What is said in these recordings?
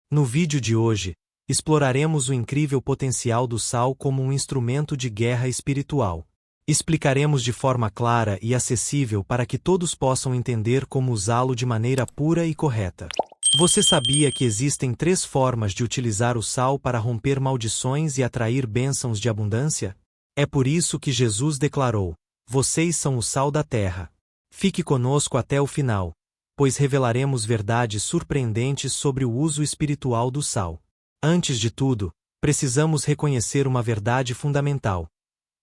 No vídeo de hoje, exploraremos o incrível potencial do sal como um instrumento de guerra espiritual. Explicaremos de forma clara e acessível para que todos possam entender como usá-lo de maneira pura e correta. Você sabia que existem 3 formas de utilizar o sal para romper maldições e atrair bênçãos de abundância? É por isso que Jesus declarou: "Vocês são o sal da terra." Fique conosco até o final, pois revelaremos verdades surpreendentes sobre o uso espiritual do sal. Antes de tudo, precisamos reconhecer uma verdade fundamental.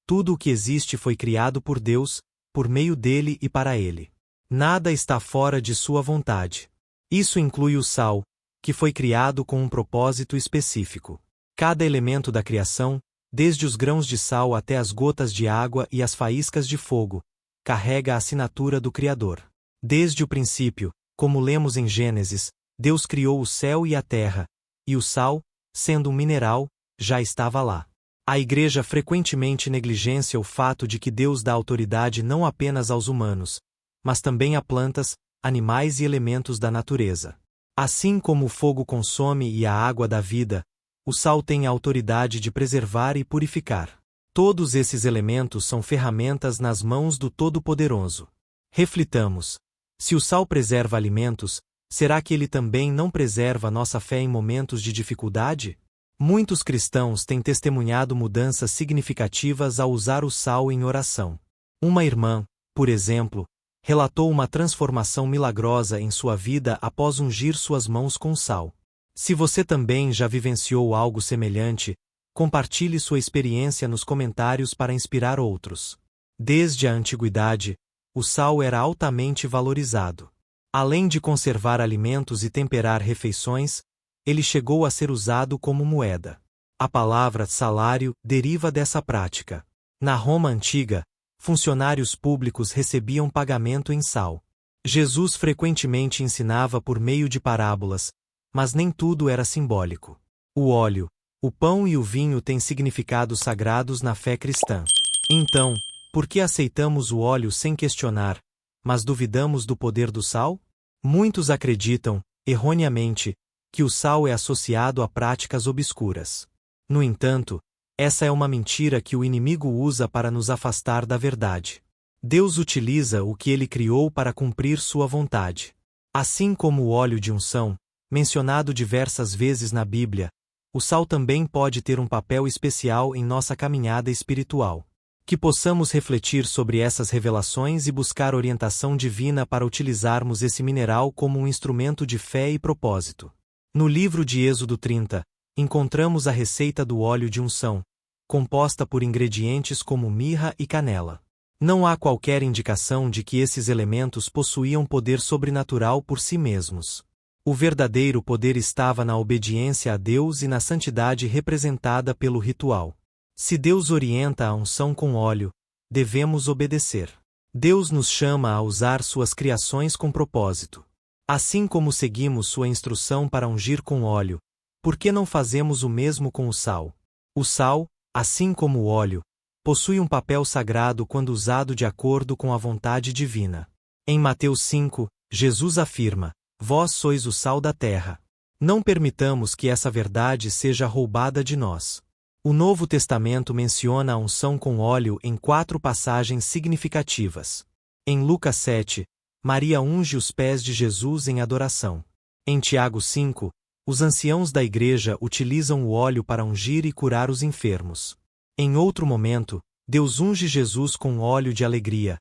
Tudo o que existe foi criado por Deus, por meio dele e para ele. Nada está fora de sua vontade. Isso inclui o sal, que foi criado com um propósito específico. Cada elemento da criação, desde os grãos de sal até as gotas de água e as faíscas de fogo, carrega a assinatura do Criador. Desde o princípio, como lemos em Gênesis, Deus criou o céu e a terra, e o sal, sendo um mineral, já estava lá. A Igreja frequentemente negligencia o fato de que Deus dá autoridade não apenas aos humanos, mas também a plantas, animais e elementos da natureza. Assim como o fogo consome e a água dá vida, o sal tem a autoridade de preservar e purificar. Todos esses elementos são ferramentas nas mãos do Todo-Poderoso. Reflitamos: se o sal preserva alimentos, será que ele também não preserva nossa fé em momentos de dificuldade? Muitos cristãos têm testemunhado mudanças significativas ao usar o sal em oração. Uma irmã, por exemplo, relatou uma transformação milagrosa em sua vida após ungir suas mãos com sal. Se você também já vivenciou algo semelhante, compartilhe sua experiência nos comentários para inspirar outros. Desde a antiguidade, o sal era altamente valorizado. Além de conservar alimentos e temperar refeições, ele chegou a ser usado como moeda. A palavra salário deriva dessa prática. Na Roma antiga, funcionários públicos recebiam pagamento em sal. Jesus frequentemente ensinava por meio de parábolas, mas nem tudo era simbólico. O óleo, o pão e o vinho têm significados sagrados na fé cristã. Então, por que aceitamos o óleo sem questionar, mas duvidamos do poder do sal? Muitos acreditam, erroneamente, que o sal é associado a práticas obscuras. No entanto, essa é uma mentira que o inimigo usa para nos afastar da verdade. Deus utiliza o que ele criou para cumprir sua vontade. Assim como o óleo de unção, mencionado diversas vezes na Bíblia, o sal também pode ter um papel especial em nossa caminhada espiritual. Que possamos refletir sobre essas revelações e buscar orientação divina para utilizarmos esse mineral como um instrumento de fé e propósito. No livro de Êxodo 30, encontramos a receita do óleo de unção, composta por ingredientes como mirra e canela. Não há qualquer indicação de que esses elementos possuíam poder sobrenatural por si mesmos. O verdadeiro poder estava na obediência a Deus e na santidade representada pelo ritual. Se Deus orienta a unção com óleo, devemos obedecer. Deus nos chama a usar suas criações com propósito. Assim como seguimos sua instrução para ungir com óleo, por que não fazemos o mesmo com o sal? O sal, assim como o óleo, possui um papel sagrado quando usado de acordo com a vontade divina. Em Mateus 5, Jesus afirma: "Vós sois o sal da terra." Não permitamos que essa verdade seja roubada de nós. O Novo Testamento menciona a unção com óleo em 4 passagens significativas. Em Lucas 7, Maria unge os pés de Jesus em adoração. Em Tiago 5, os anciãos da igreja utilizam o óleo para ungir e curar os enfermos. Em outro momento, Deus unge Jesus com óleo de alegria,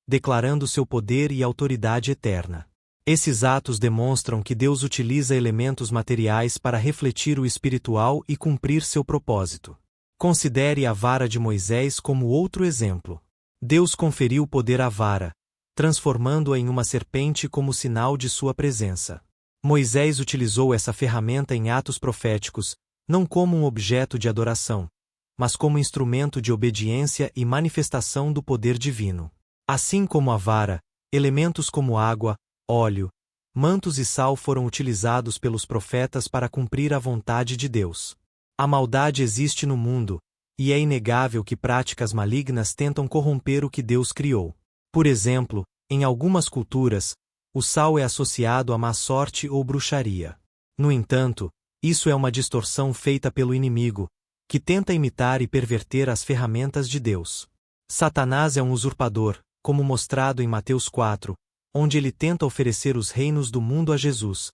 declarando seu poder e autoridade eterna. Esses atos demonstram que Deus utiliza elementos materiais para refletir o espiritual e cumprir seu propósito. Considere a vara de Moisés como outro exemplo. Deus conferiu poder à vara, transformando-a em uma serpente como sinal de sua presença. Moisés utilizou essa ferramenta em atos proféticos, não como um objeto de adoração, mas como instrumento de obediência e manifestação do poder divino. Assim como a vara, elementos como água, óleo, mantos e sal foram utilizados pelos profetas para cumprir a vontade de Deus. A maldade existe no mundo, e é inegável que práticas malignas tentam corromper o que Deus criou. Por exemplo, em algumas culturas, o sal é associado à má sorte ou bruxaria. No entanto, Isso é uma distorção feita pelo inimigo, que tenta imitar e perverter as ferramentas de Deus. Satanás é um usurpador, como mostrado em Mateus 4, onde ele tenta oferecer os reinos do mundo a Jesus,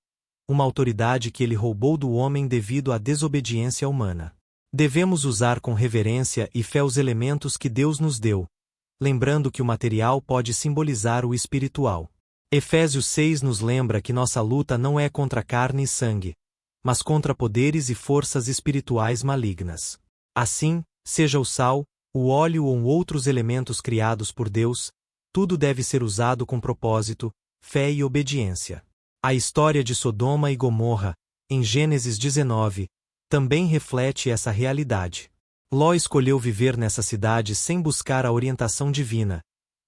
uma autoridade que ele roubou do homem devido à desobediência humana. Devemos usar com reverência e fé os elementos que Deus nos deu, lembrando que o material pode simbolizar o espiritual. Efésios 6 nos lembra que nossa luta não é contra carne e sangue, mas contra poderes e forças espirituais malignas. Assim, seja o sal, o óleo ou outros elementos criados por Deus, tudo deve ser usado com propósito, fé e obediência. A história de Sodoma e Gomorra, em Gênesis 19, também reflete essa realidade. Ló escolheu viver nessa cidade sem buscar a orientação divina,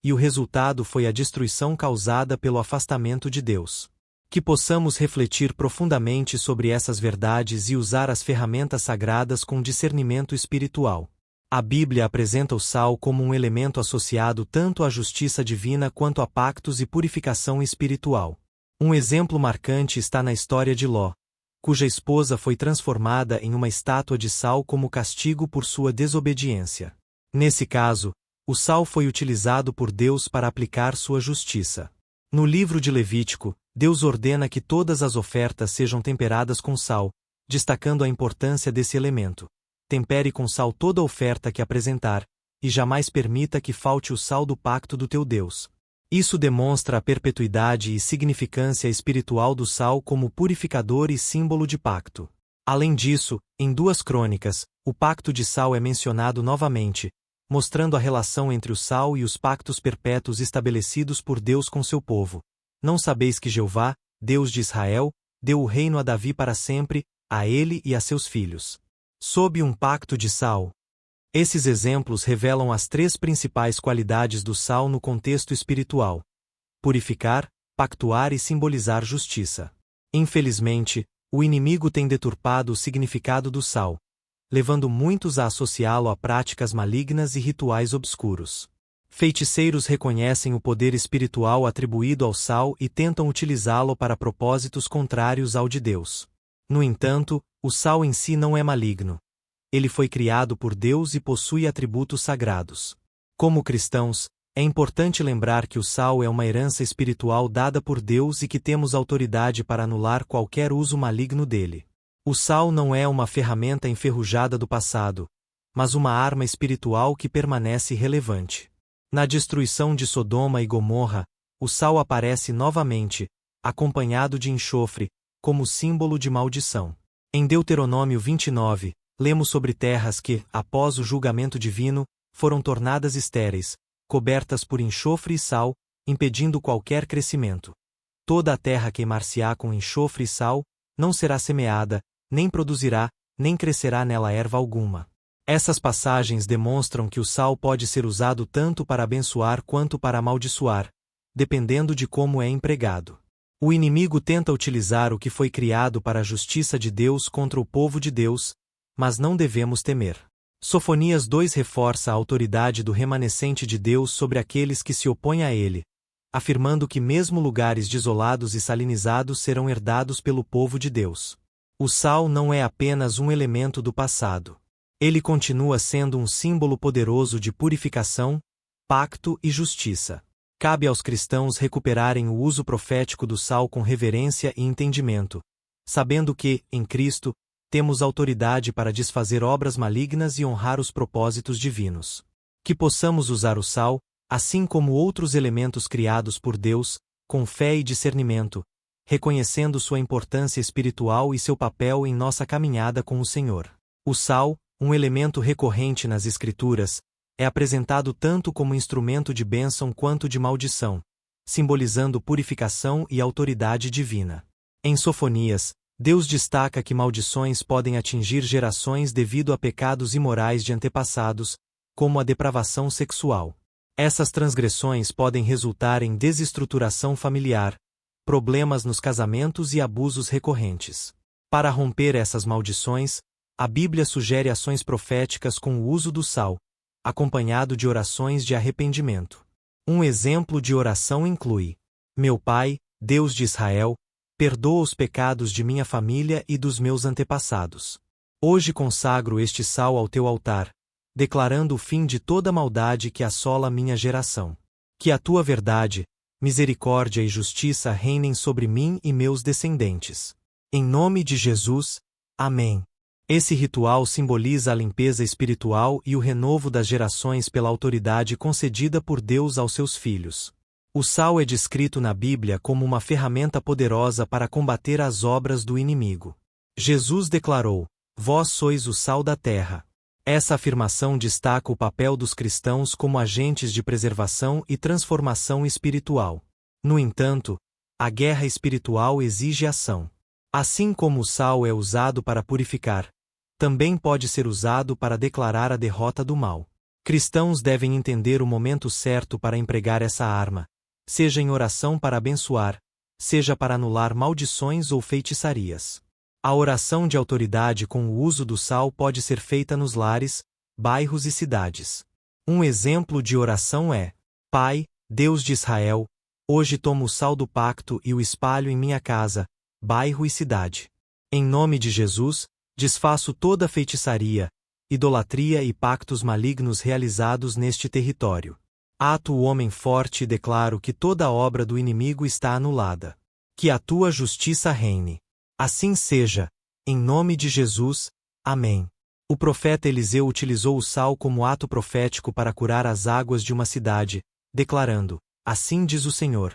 e o resultado foi a destruição causada pelo afastamento de Deus. Que possamos refletir profundamente sobre essas verdades e usar as ferramentas sagradas com discernimento espiritual. A Bíblia apresenta o sal como um elemento associado tanto à justiça divina quanto a pactos e purificação espiritual. Um exemplo marcante está na história de Ló, cuja esposa foi transformada em uma estátua de sal como castigo por sua desobediência. Nesse caso, o sal foi utilizado por Deus para aplicar sua justiça. No livro de Levítico, Deus ordena que todas as ofertas sejam temperadas com sal, destacando a importância desse elemento. Tempere com sal toda oferta que apresentar, e jamais permita que falte o sal do pacto do teu Deus. Isso demonstra a perpetuidade e significância espiritual do sal como purificador e símbolo de pacto. Além disso, em 2 Crônicas, o pacto de sal é mencionado novamente, mostrando a relação entre o sal e os pactos perpétuos estabelecidos por Deus com seu povo. Não sabeis que Jeová, Deus de Israel, deu o reino a Davi para sempre, a ele e a seus filhos. Sob um pacto de sal. Esses exemplos revelam as 3 principais qualidades do sal no contexto espiritual: purificar, pactuar e simbolizar justiça. Infelizmente, o inimigo tem deturpado o significado do sal, levando muitos a associá-lo a práticas malignas e rituais obscuros. Feiticeiros reconhecem o poder espiritual atribuído ao sal e tentam utilizá-lo para propósitos contrários ao de Deus. No entanto, o sal em si não é maligno. Ele foi criado por Deus e possui atributos sagrados. Como cristãos, é importante lembrar que o sal é uma herança espiritual dada por Deus e que temos autoridade para anular qualquer uso maligno dele. O sal não é uma ferramenta enferrujada do passado, mas uma arma espiritual que permanece relevante. Na destruição de Sodoma e Gomorra, o sal aparece novamente, acompanhado de enxofre, como símbolo de maldição. Em Deuteronômio 29, lemos sobre terras que, após o julgamento divino, foram tornadas estéreis, cobertas por enxofre e sal, impedindo qualquer crescimento. Toda a terra queimar-se-á com enxofre e sal, não será semeada, nem produzirá, nem crescerá nela erva alguma. Essas passagens demonstram que o sal pode ser usado tanto para abençoar quanto para amaldiçoar, dependendo de como é empregado. O inimigo tenta utilizar o que foi criado para a justiça de Deus contra o povo de Deus, mas não devemos temer. Sofonias 2 reforça a autoridade do remanescente de Deus sobre aqueles que se opõem a ele, afirmando que mesmo lugares desolados e salinizados serão herdados pelo povo de Deus. O sal não é apenas um elemento do passado. Ele continua sendo um símbolo poderoso de purificação, pacto e justiça. Cabe aos cristãos recuperarem o uso profético do sal com reverência e entendimento, sabendo que, em Cristo, temos autoridade para desfazer obras malignas e honrar os propósitos divinos. Que possamos usar o sal, assim como outros elementos criados por Deus, com fé e discernimento, reconhecendo sua importância espiritual e seu papel em nossa caminhada com o Senhor. O sal, um elemento recorrente nas Escrituras, é apresentado tanto como instrumento de bênção quanto de maldição, simbolizando purificação e autoridade divina. Em Sofonias, Deus destaca que maldições podem atingir gerações devido a pecados imorais de antepassados, como a depravação sexual. Essas transgressões podem resultar em desestruturação familiar, problemas nos casamentos e abusos recorrentes. Para romper essas maldições, a Bíblia sugere ações proféticas com o uso do sal, acompanhado de orações de arrependimento. Um exemplo de oração inclui: Meu Pai, Deus de Israel, perdoa os pecados de minha família e dos meus antepassados. Hoje consagro este sal ao teu altar, declarando o fim de toda maldade que assola minha geração. Que a tua verdade, misericórdia e justiça reinem sobre mim e meus descendentes. Em nome de Jesus, amém. Esse ritual simboliza a limpeza espiritual e o renovo das gerações pela autoridade concedida por Deus aos seus filhos. O sal é descrito na Bíblia como uma ferramenta poderosa para combater as obras do inimigo. Jesus declarou: "Vós sois o sal da terra." Essa afirmação destaca o papel dos cristãos como agentes de preservação e transformação espiritual. No entanto, a guerra espiritual exige ação. Assim como o sal é usado para purificar, também pode ser usado para declarar a derrota do mal. Cristãos devem entender o momento certo para empregar essa arma, seja em oração para abençoar, seja para anular maldições ou feitiçarias. A oração de autoridade com o uso do sal pode ser feita nos lares, bairros e cidades. Um exemplo de oração é: Pai, Deus de Israel, hoje tomo o sal do pacto e o espalho em minha casa, bairro e cidade. Em nome de Jesus, desfaço toda feitiçaria, idolatria e pactos malignos realizados neste território. Ato o homem forte e declaro que toda obra do inimigo está anulada. Que a tua justiça reine. Assim seja, em nome de Jesus, amém. O profeta Eliseu utilizou o sal como ato profético para curar as águas de uma cidade, declarando: "Assim diz o Senhor: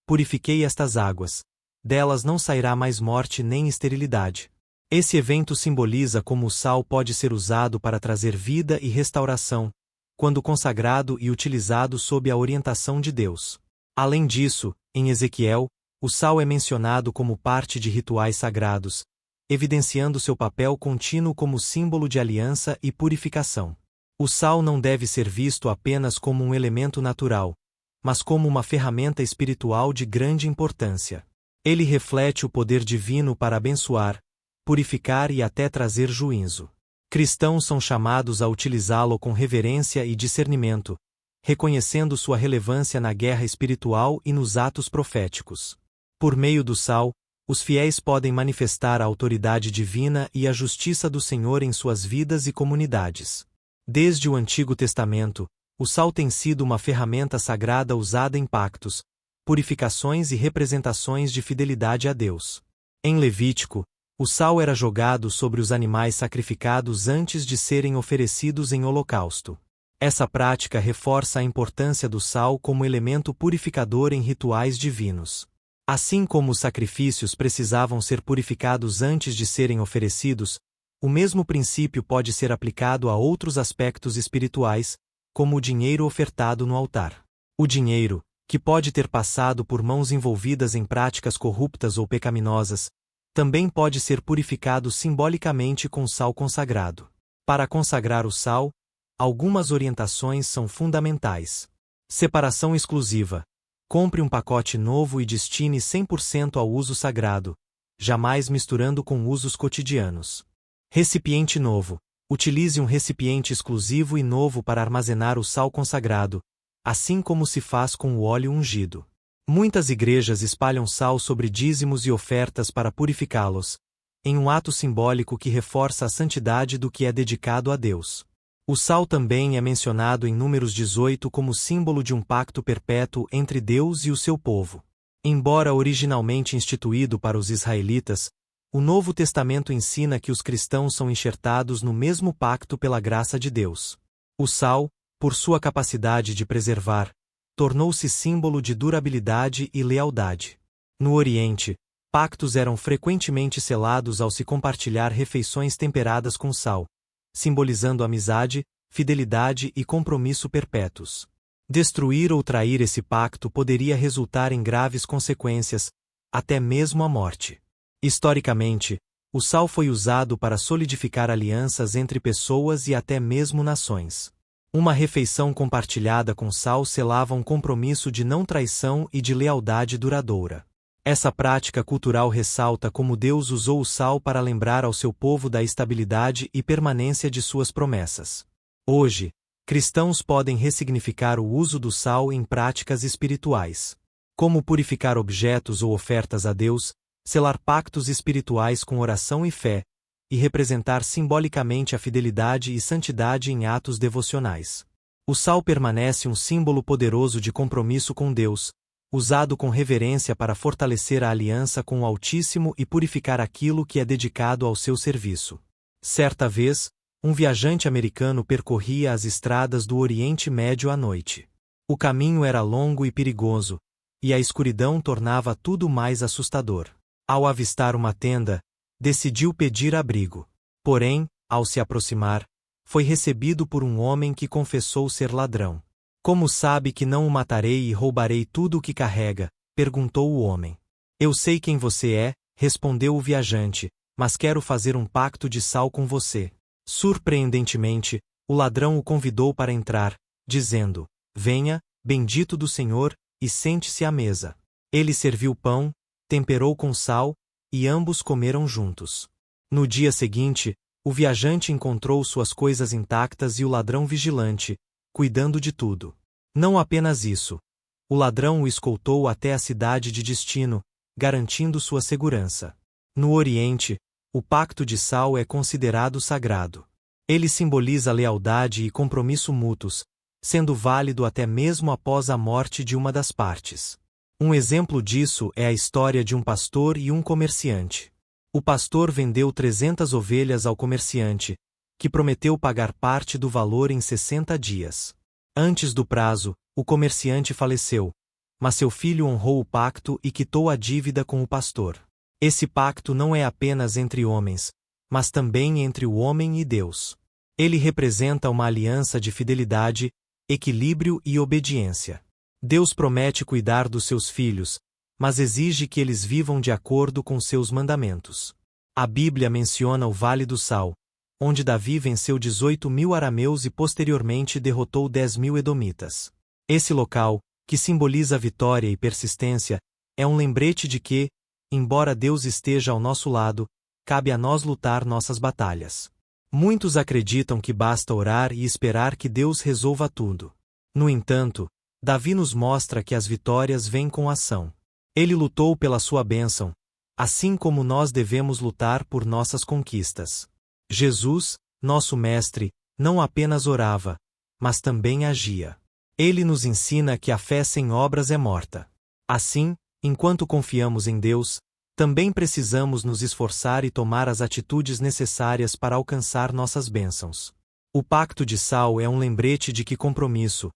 purifiquei estas águas, delas não sairá mais morte nem esterilidade." Esse evento simboliza como o sal pode ser usado para trazer vida e restauração, quando consagrado e utilizado sob a orientação de Deus. Além disso, em Ezequiel, o sal é mencionado como parte de rituais sagrados, evidenciando seu papel contínuo como símbolo de aliança e purificação. O sal não deve ser visto apenas como um elemento natural, mas como uma ferramenta espiritual de grande importância. Ele reflete o poder divino para abençoar, purificar e até trazer juízo. Cristãos são chamados a utilizá-lo com reverência e discernimento, reconhecendo sua relevância na guerra espiritual e nos atos proféticos. Por meio do sal, os fiéis podem manifestar a autoridade divina e a justiça do Senhor em suas vidas e comunidades. Desde o Antigo Testamento, o sal tem sido uma ferramenta sagrada usada em pactos, purificações e representações de fidelidade a Deus. Em Levítico, o sal era jogado sobre os animais sacrificados antes de serem oferecidos em holocausto. Essa prática reforça a importância do sal como elemento purificador em rituais divinos. Assim como os sacrifícios precisavam ser purificados antes de serem oferecidos, o mesmo princípio pode ser aplicado a outros aspectos espirituais, como o dinheiro ofertado no altar. O dinheiro, que pode ter passado por mãos envolvidas em práticas corruptas ou pecaminosas, também pode ser purificado simbolicamente com sal consagrado. Para consagrar o sal, algumas orientações são fundamentais. Separação exclusiva. Compre um pacote novo e destine 100% ao uso sagrado, jamais misturando com usos cotidianos. Recipiente novo. Utilize um recipiente exclusivo e novo para armazenar o sal consagrado, assim como se faz com o óleo ungido. Muitas igrejas espalham sal sobre dízimos e ofertas para purificá-los, em um ato simbólico que reforça a santidade do que é dedicado a Deus. O sal também é mencionado em Números 18 como símbolo de um pacto perpétuo entre Deus e o seu povo. Embora originalmente instituído para os israelitas, o Novo Testamento ensina que os cristãos são enxertados no mesmo pacto pela graça de Deus. O sal, por sua capacidade de preservar, tornou-se símbolo de durabilidade e lealdade. No Oriente, pactos eram frequentemente selados ao se compartilhar refeições temperadas com sal, simbolizando amizade, fidelidade e compromisso perpétuos. Destruir ou trair esse pacto poderia resultar em graves consequências, até mesmo a morte. Historicamente, o sal foi usado para solidificar alianças entre pessoas e até mesmo nações. Uma refeição compartilhada com sal selava um compromisso de não traição e de lealdade duradoura. Essa prática cultural ressalta como Deus usou o sal para lembrar ao seu povo da estabilidade e permanência de suas promessas. Hoje, cristãos podem ressignificar o uso do sal em práticas espirituais. Como purificar objetos ou ofertas a Deus, selar pactos espirituais com oração e fé, e representar simbolicamente a fidelidade e santidade em atos devocionais. O sal permanece um símbolo poderoso de compromisso com Deus, usado com reverência para fortalecer a aliança com o Altíssimo e purificar aquilo que é dedicado ao seu serviço. Certa vez, um viajante americano percorria as estradas do Oriente Médio à noite. O caminho era longo e perigoso, e a escuridão tornava tudo mais assustador. Ao avistar uma tenda, decidiu pedir abrigo. Porém, ao se aproximar, foi recebido por um homem que confessou ser ladrão. Como sabe que não o matarei e roubarei tudo o que carrega? Perguntou o homem. Eu sei quem você é, respondeu o viajante, mas quero fazer um pacto de sal com você. Surpreendentemente, o ladrão o convidou para entrar, dizendo: Venha, bendito do Senhor, e sente-se à mesa. Ele serviu pão, temperou com sal, e ambos comeram juntos. No dia seguinte, o viajante encontrou suas coisas intactas e o ladrão vigilante, cuidando de tudo. Não apenas isso. O ladrão o escoltou até a cidade de destino, garantindo sua segurança. No Oriente, o pacto de sal é considerado sagrado. Ele simboliza lealdade e compromisso mútuos, sendo válido até mesmo após a morte de uma das partes. Um exemplo disso é a história de um pastor e um comerciante. O pastor vendeu 300 ovelhas ao comerciante, que prometeu pagar parte do valor em 60 dias. Antes do prazo, o comerciante faleceu, mas seu filho honrou o pacto e quitou a dívida com o pastor. Esse pacto não é apenas entre homens, mas também entre o homem e Deus. Ele representa uma aliança de fidelidade, equilíbrio e obediência. Deus promete cuidar dos seus filhos, mas exige que eles vivam de acordo com seus mandamentos. A Bíblia menciona o Vale do Sal, onde Davi venceu 18.000 arameus e posteriormente derrotou 10.000 edomitas. Esse local, que simboliza vitória e persistência, é um lembrete de que, embora Deus esteja ao nosso lado, cabe a nós lutar nossas batalhas. Muitos acreditam que basta orar e esperar que Deus resolva tudo. No entanto, Davi nos mostra que as vitórias vêm com ação. Ele lutou pela sua bênção, assim como nós devemos lutar por nossas conquistas. Jesus, nosso Mestre, não apenas orava, mas também agia. Ele nos ensina que a fé sem obras é morta. Assim, enquanto confiamos em Deus, também precisamos nos esforçar e tomar as atitudes necessárias para alcançar nossas bênçãos. O pacto de sal é um lembrete de que compromisso,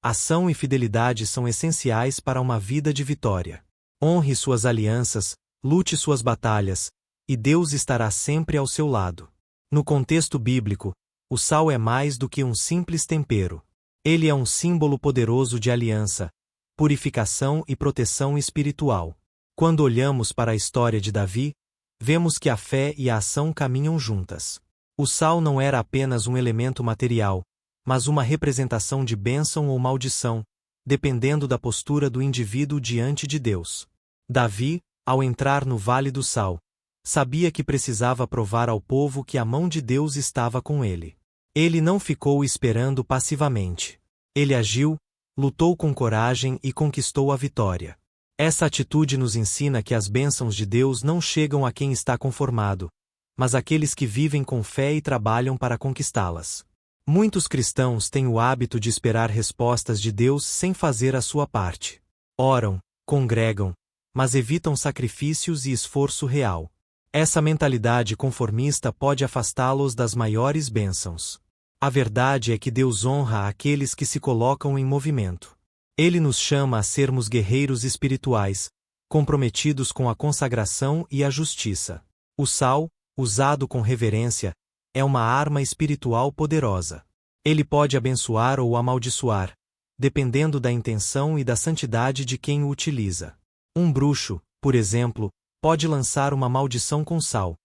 ação e fidelidade são essenciais para uma vida de vitória. Honre suas alianças, lute suas batalhas, e Deus estará sempre ao seu lado. No contexto bíblico, o sal é mais do que um simples tempero. Ele é um símbolo poderoso de aliança, purificação e proteção espiritual. Quando olhamos para a história de Davi, vemos que a fé e a ação caminham juntas. O sal não era apenas um elemento material, mas uma representação de bênção ou maldição, dependendo da postura do indivíduo diante de Deus. Davi, ao entrar no Vale do Sal, sabia que precisava provar ao povo que a mão de Deus estava com ele. Ele não ficou esperando passivamente. Ele agiu, lutou com coragem e conquistou a vitória. Essa atitude nos ensina que as bênçãos de Deus não chegam a quem está conformado, mas àqueles que vivem com fé e trabalham para conquistá-las. Muitos cristãos têm o hábito de esperar respostas de Deus sem fazer a sua parte. Oram, congregam, mas evitam sacrifícios e esforço real. Essa mentalidade conformista pode afastá-los das maiores bênçãos. A verdade é que Deus honra aqueles que se colocam em movimento. Ele nos chama a sermos guerreiros espirituais, comprometidos com a consagração e a justiça. O sal, usado com reverência, é uma arma espiritual poderosa. Ele pode abençoar ou amaldiçoar, dependendo da intenção e da santidade de quem o utiliza. Um bruxo, por exemplo, pode lançar uma maldição com sal,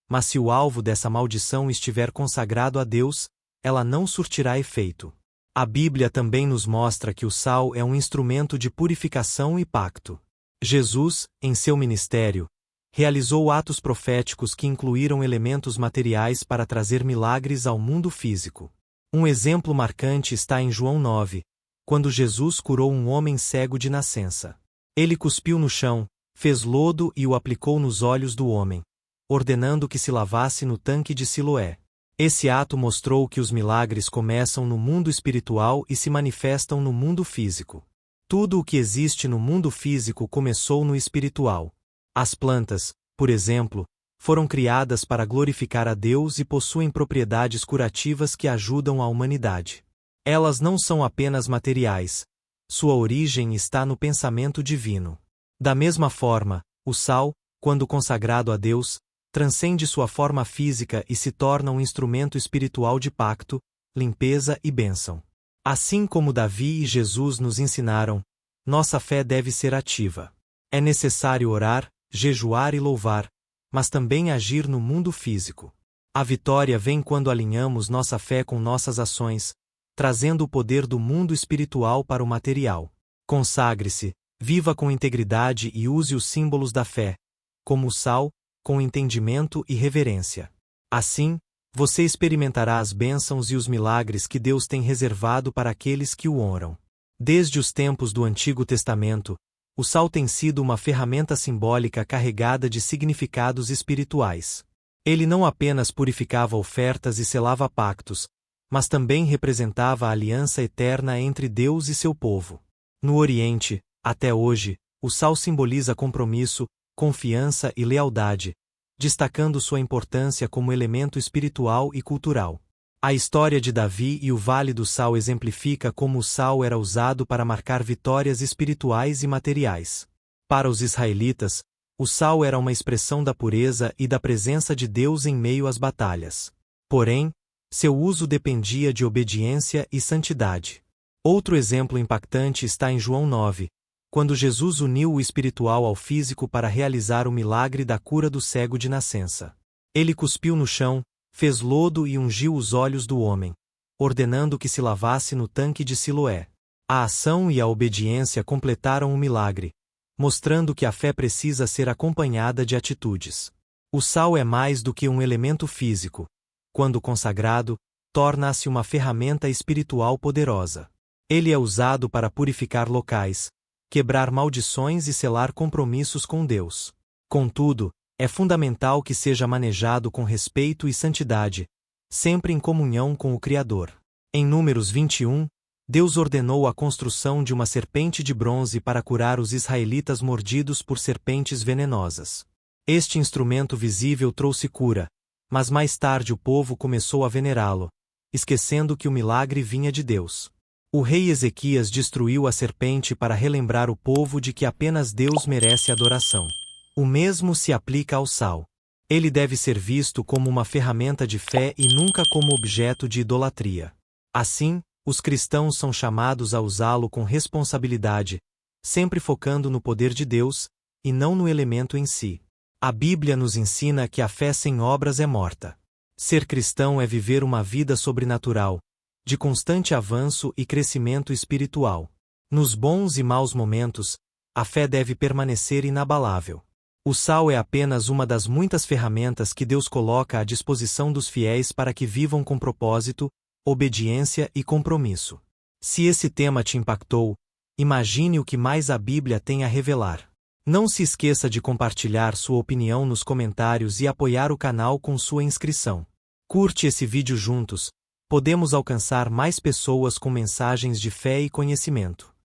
mas se o alvo dessa maldição estiver consagrado a Deus, ela não surtirá efeito. A Bíblia também nos mostra que o sal é um instrumento de purificação e pacto. Jesus, em seu ministério, realizou atos proféticos que incluíram elementos materiais para trazer milagres ao mundo físico. Um exemplo marcante está em João 9, quando Jesus curou um homem cego de nascença. Ele cuspiu no chão, fez lodo e o aplicou nos olhos do homem, ordenando que se lavasse no tanque de Siloé. Esse ato mostrou que os milagres começam no mundo espiritual e se manifestam no mundo físico. Tudo o que existe no mundo físico começou no espiritual. As plantas, por exemplo, foram criadas para glorificar a Deus e possuem propriedades curativas que ajudam a humanidade. Elas não são apenas materiais. Sua origem está no pensamento divino. Da mesma forma, o sal, quando consagrado a Deus, transcende sua forma física e se torna um instrumento espiritual de pacto, limpeza e bênção. Assim como Davi e Jesus nos ensinaram, nossa fé deve ser ativa. É necessário orar, jejuar e louvar, mas também agir no mundo físico. A vitória vem quando alinhamos nossa fé com nossas ações, trazendo o poder do mundo espiritual para o material. Consagre-se, viva com integridade e use os símbolos da fé, como o sal, com entendimento e reverência. Assim, você experimentará as bênçãos e os milagres que Deus tem reservado para aqueles que o honram. Desde os tempos do Antigo Testamento, o sal tem sido uma ferramenta simbólica carregada de significados espirituais. Ele não apenas purificava ofertas e selava pactos, mas também representava a aliança eterna entre Deus e seu povo. No Oriente, até hoje, o sal simboliza compromisso, confiança e lealdade, destacando sua importância como elemento espiritual e cultural. A história de Davi e o Vale do Sal exemplifica como o sal era usado para marcar vitórias espirituais e materiais. Para os israelitas, o sal era uma expressão da pureza e da presença de Deus em meio às batalhas. Porém, seu uso dependia de obediência e santidade. Outro exemplo impactante está em João 9, quando Jesus uniu o espiritual ao físico para realizar o milagre da cura do cego de nascença. Ele cuspiu no chão, fez lodo e ungiu os olhos do homem, ordenando que se lavasse no tanque de Siloé. A ação e a obediência completaram o milagre, mostrando que a fé precisa ser acompanhada de atitudes. O sal é mais do que um elemento físico. Quando consagrado, torna-se uma ferramenta espiritual poderosa. Ele é usado para purificar locais, quebrar maldições e selar compromissos com Deus. Contudo, é fundamental que seja manejado com respeito e santidade, sempre em comunhão com o Criador. Em Números 21, Deus ordenou a construção de uma serpente de bronze para curar os israelitas mordidos por serpentes venenosas. Este instrumento visível trouxe cura, mas mais tarde o povo começou a venerá-lo, esquecendo que o milagre vinha de Deus. O rei Ezequias destruiu a serpente para relembrar o povo de que apenas Deus merece adoração. O mesmo se aplica ao sal. Ele deve ser visto como uma ferramenta de fé e nunca como objeto de idolatria. Assim, os cristãos são chamados a usá-lo com responsabilidade, sempre focando no poder de Deus, e não no elemento em si. A Bíblia nos ensina que a fé sem obras é morta. Ser cristão é viver uma vida sobrenatural, de constante avanço e crescimento espiritual. Nos bons e maus momentos, a fé deve permanecer inabalável. O sal é apenas uma das muitas ferramentas que Deus coloca à disposição dos fiéis para que vivam com propósito, obediência e compromisso. Se esse tema te impactou, imagine o que mais a Bíblia tem a revelar. Não se esqueça de compartilhar sua opinião nos comentários e apoiar o canal com sua inscrição. Curte esse vídeo juntos. Podemos alcançar mais pessoas com mensagens de fé e conhecimento.